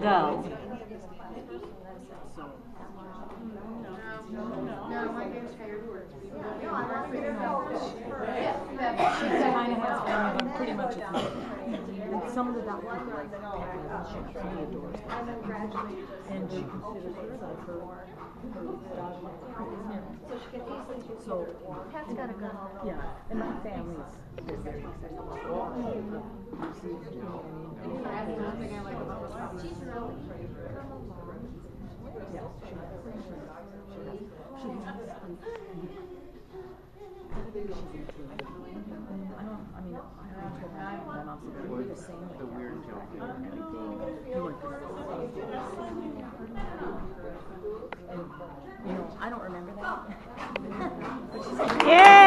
Go. She kind of has family, but pretty much it's not. And some of the doctors like Pat, she absolutely adores her. And she considers her like her dog. So Pat's got a good home. Yeah, and my family's they're very excited about her. I don't remember that. Yeah.